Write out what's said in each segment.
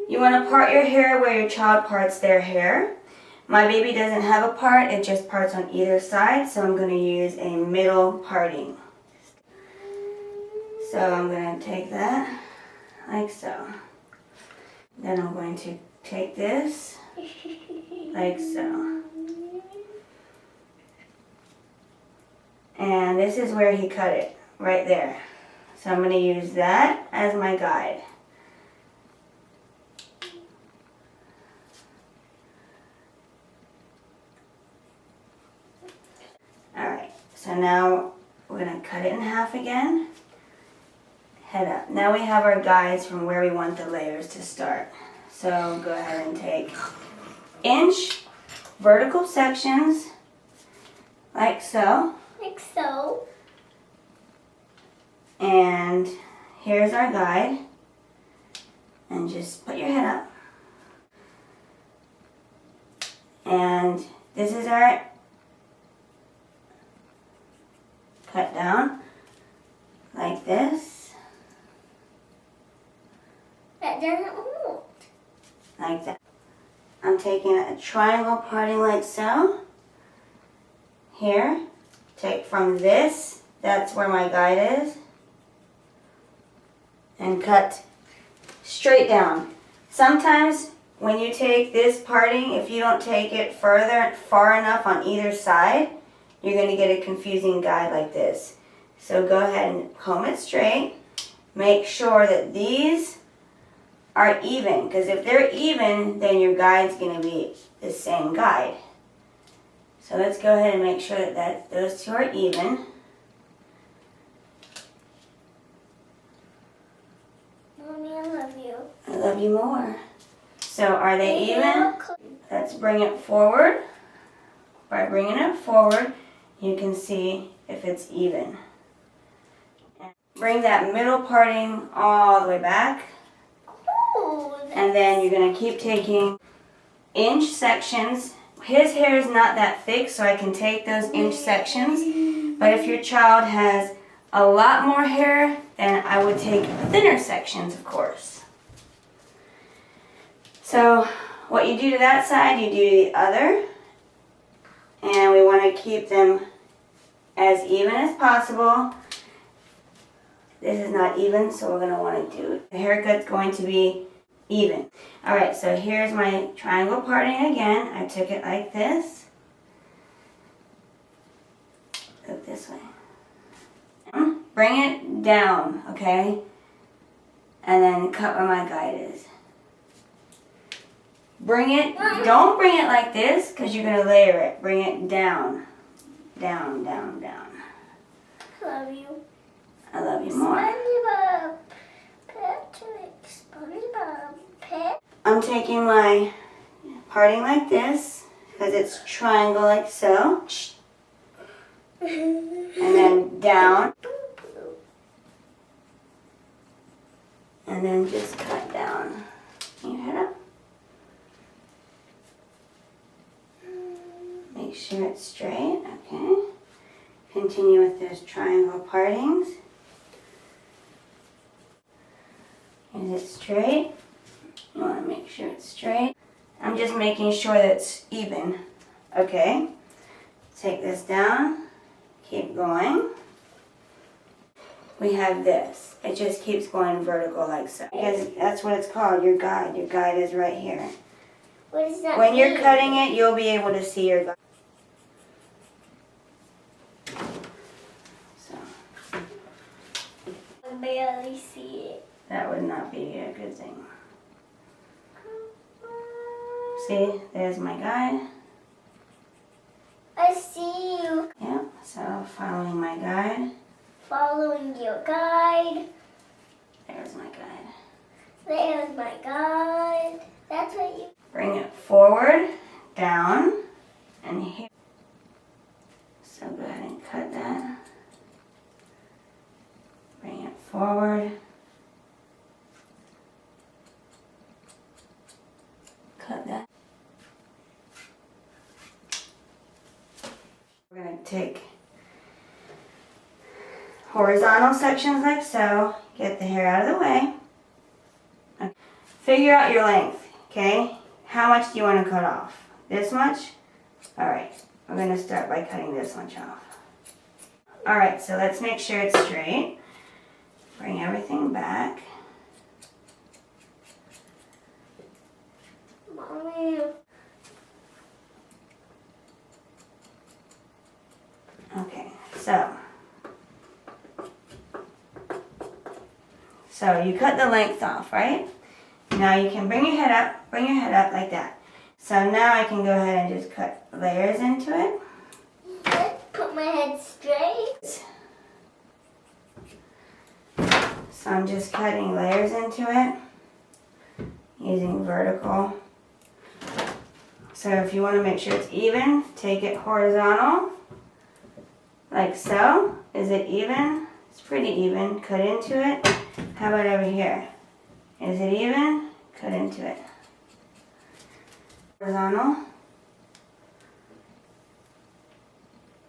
You want to part your hair where your child parts their hair. My baby doesn't have a part, it just parts on either side, so I'm going to use a middle parting. So I'm going to take that like so. Then I'm going to take this like so. And this is where he cut it, right there. So I'm going to use that as my guide. Alright, so now we're going to cut it in half again. Head up. Now we have our guides from where we want the layers to start. So go ahead and take inch vertical sections like so. Like so. And here's our guide. And just put your head up. And this is our cut down like this. That doesn't move. Like that. I'm taking a triangle parting like so. Here. Take from this, that's where my guide is. And cut straight down. Sometimes when you take this parting, if you don't take it far enough on either side, you're going to get a confusing guide like this. So go ahead and comb it straight. Make sure that these are even, because if they're even, then your guide's going to be the same guide. So let's go ahead and make sure that those two are even. Mommy, I love you. I love you more. So are they even? Let's bring it forward. By bringing it forward, you can see if it's even. And bring that middle parting all the way back. And then you're going to keep taking inch sections. His hair is not that thick, so I can take those inch sections. But if your child has a lot more hair, then I would take thinner sections, of course. So what you do to that side, you do to the other. And we want to keep them as even as possible. This is not even, so we're going to want to do, the haircut's going to be even. Alright, so here's my triangle parting again. I took it like this. Look this way. Bring it down, okay? And then cut where my guide is. Don't bring it like this, because you're going to layer it. Bring it down. Down, down, down. I love you. I love you more. SpongeBob. Patrick. SpongeBob. Pet. I'm taking my parting like this, because it's triangle like so. And then down. And then just cut down. Your head up. Make sure it's straight, okay. Continue with those triangle partings. Is it straight? You want to make sure it's straight. I'm just making sure that it's even, okay. Take this down, keep going. We have this. It just keeps going vertical like so. Because that's what it's called, your guide. Your guide is right here. What does that When mean? you're cutting it, you'll be able to see your guide. So, I barely see it. that would not be a good thing. See, there's my guide. I see you. Yep, so following my guide. Following your guide. There's my guide. There's my guide. That's what you... Bring it forward, down, and here. So go ahead and cut that. Bring it forward. Cut that. We're going to take horizontal sections like so. Get the hair out of the way. figure out your length, okay? How much do you want to cut off? This much? Alright, we're going to start by cutting this much off. Alright, so let's make sure it's straight. Bring everything back. Mommy. Okay, so you cut the length off, right? Now you can bring your head up like that. So now I can go ahead and just cut layers into it. Let's put my head straight. So I'm just cutting layers into it using vertical. So if you want to make sure it's even, take it horizontal, like so. Is it even? It's pretty even. Cut into it. How about over here? Is it even? Cut into it. Horizontal.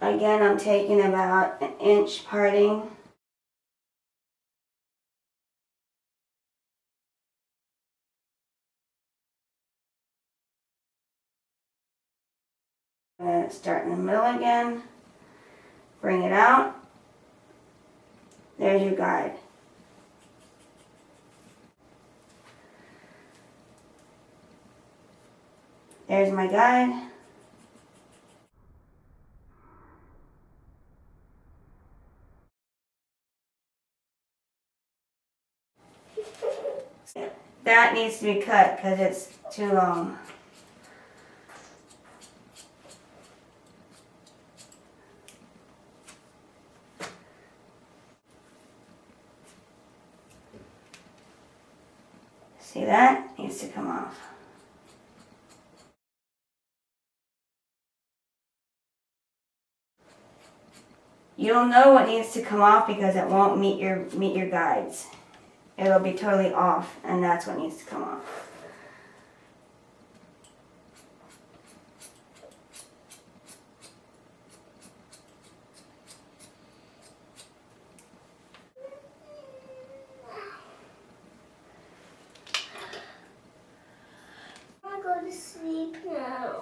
Again, I'm taking about an inch parting. Start in the middle again. Bring it out. There's your guide. There's my guide. That needs to be cut because it's too long. See, that needs to come off. You'll know what needs to come off because it won't meet your guides. It'll be totally off, and that's what needs to come off. I want to go to sleep now.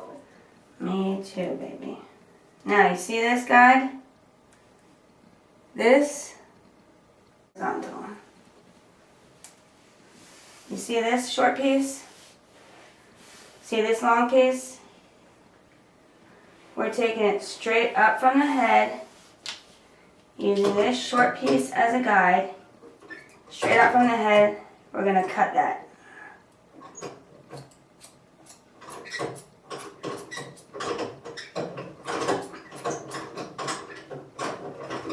Me too, baby. Now, you see this guide? This horizontal. You see this short piece? See this long piece? We're taking it straight up from the head, using this short piece as a guide. Straight up from the head, we're going to cut that.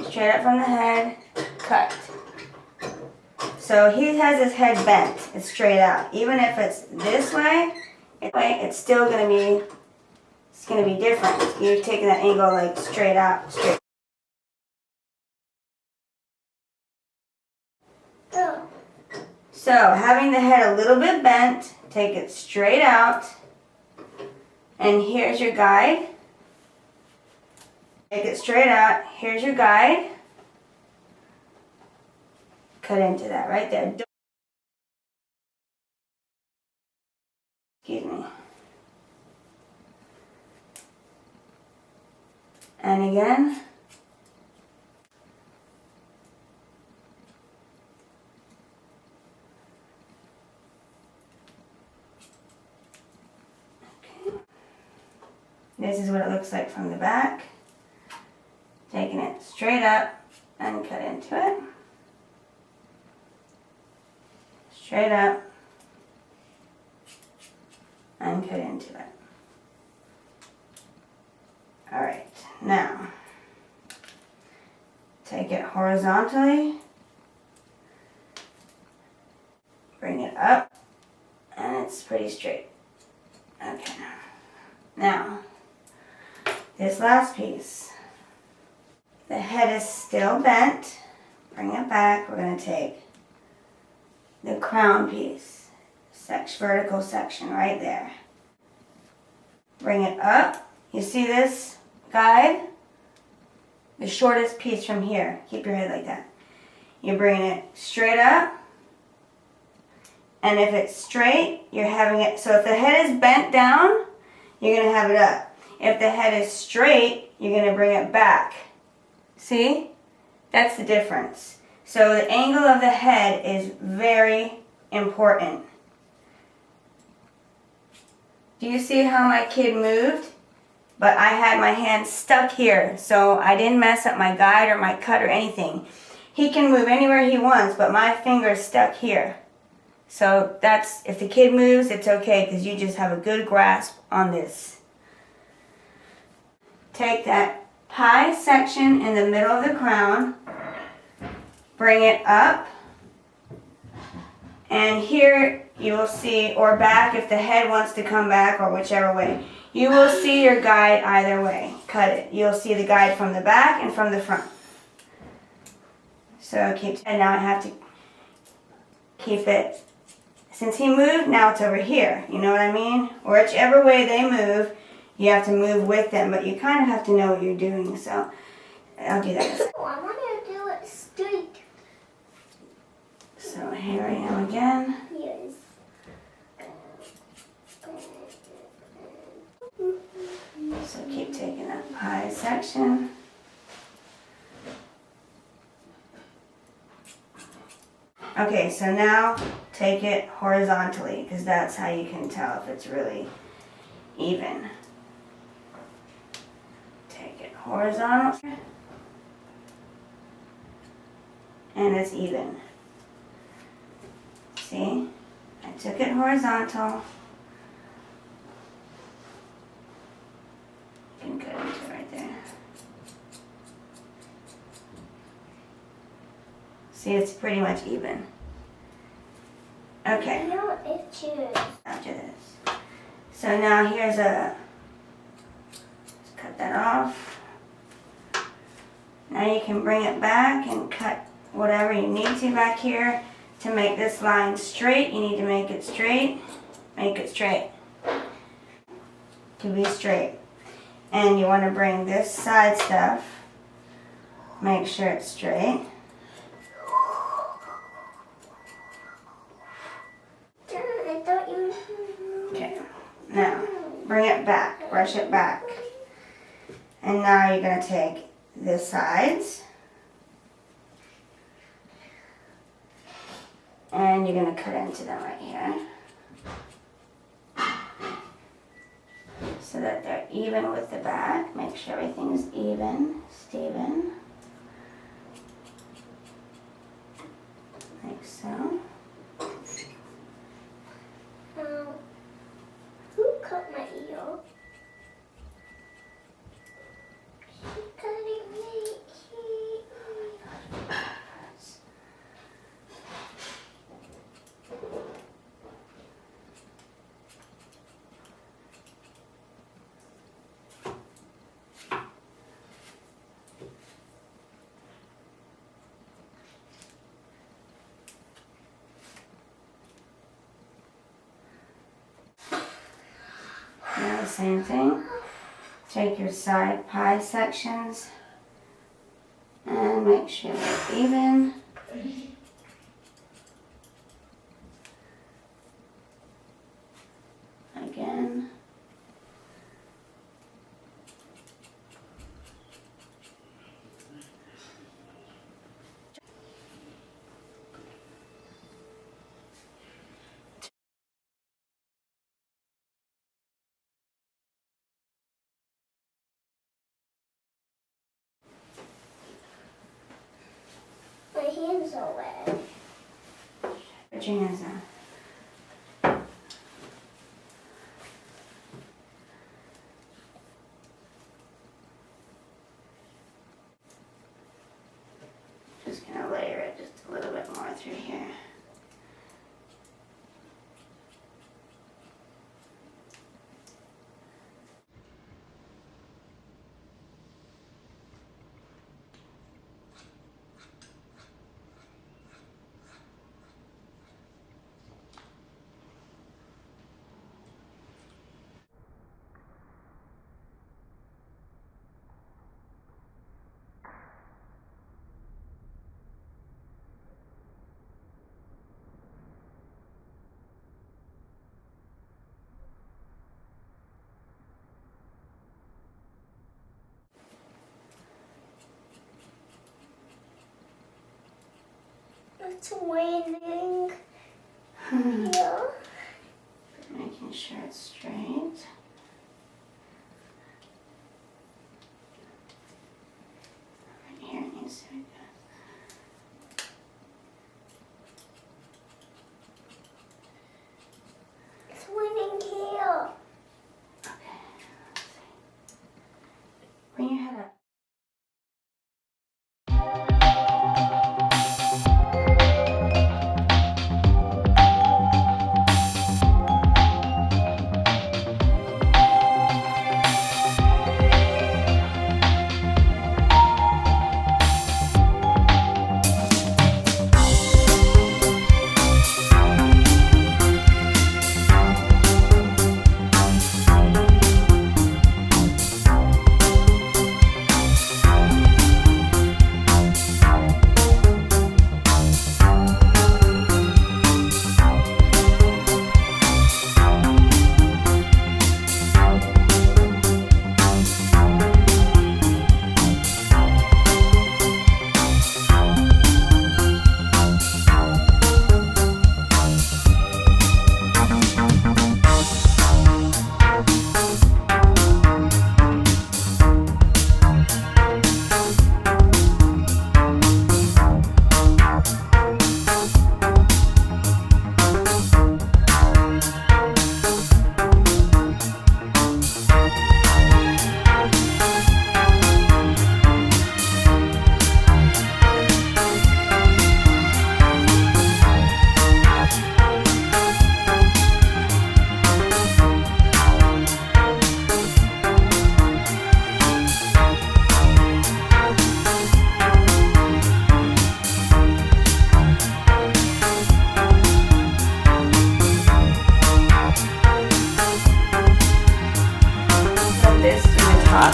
Straight up from the head, cut. So he has his head bent. It's straight out. Even if it's this way, it's still going to be different. You're taking that angle like straight out, straight. Oh. So having the head a little bit bent, take it straight out. And here's your guide. Take it straight out. Here's your guide. Cut into that right there. Excuse me. And again. Okay. This is what it looks like from the back. Taking it straight up and cut into it. Straight up and cut into it. Alright, now take it horizontally, bring it up, and it's pretty straight. Okay, now this last piece. The head is still bent. Bring it back. We're going to take the crown piece, vertical section right there. Bring it up. You see this guide? The shortest piece from here. Keep your head like that. You're bringing it straight up. And if it's straight, you're having it, so if the head is bent down, you're going to have it up. If the head is straight, you're going to bring it back. See? That's the difference. So the angle of the head is very important. Do you see how my kid moved? But I had my hand stuck here, so I didn't mess up my guide or my cut or anything. He can move anywhere he wants, but my finger's stuck here. So that's, if the kid moves, it's okay because you just have a good grasp on this. Take that pie section in the middle of the crown, bring it up, and here you will see, or back if the head wants to come back, or whichever way. You will see your guide either way. Cut it. You'll see the guide from the back and from the front. So keep, and now I have to keep it, since he moved, now it's over here. You know what I mean? Whichever way they move, you have to move with them, but you kind of have to know what you're doing, so I'll do that. Oh, I want to do it straight. So here I am again. Yes. So keep taking that pie section. Okay, so now take it horizontally, because that's how you can tell if it's really even. Take it horizontal, and it's even. See? I took it horizontal. You can cut into it right there. See, it's pretty much even. Okay. No itches. After this. So now here's a, let's cut that off. Now you can bring it back and cut whatever you need to back here to make this line straight. You need to make it straight. Make it straight. To be straight. And you want to bring this side stuff, make sure it's straight. I thought you... Okay, now bring it back, brush it back. And now you're going to take the sides and you're going to cut into them right here so that they're even with the back. Make sure everything is even, Steven. Like so. Who cut my ear? She cutting me. Now the same thing. Take your side pie sections and make sure they're even. Again. My hands are wet. Put your hands down. Just gonna layer it just a little bit more through here. It's raining here. Making sure it's straight. Right here it needs to be good. It's raining here. Okay, let's see. Bring your head up.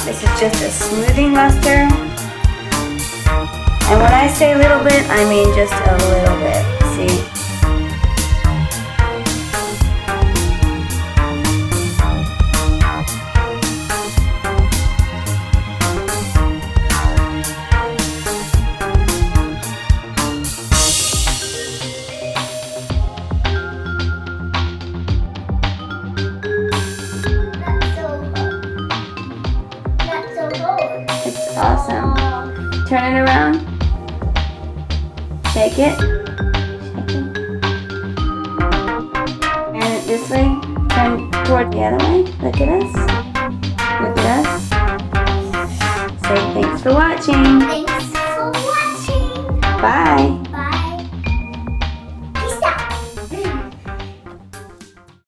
This is just a smoothing luster. And when I say little bit, I mean just a little bit. See? It's awesome. Turn it around. Shake it. Turn it this way. Turn toward the other way. Look at us. Look at us. Say thanks for watching. Thanks for watching. Bye.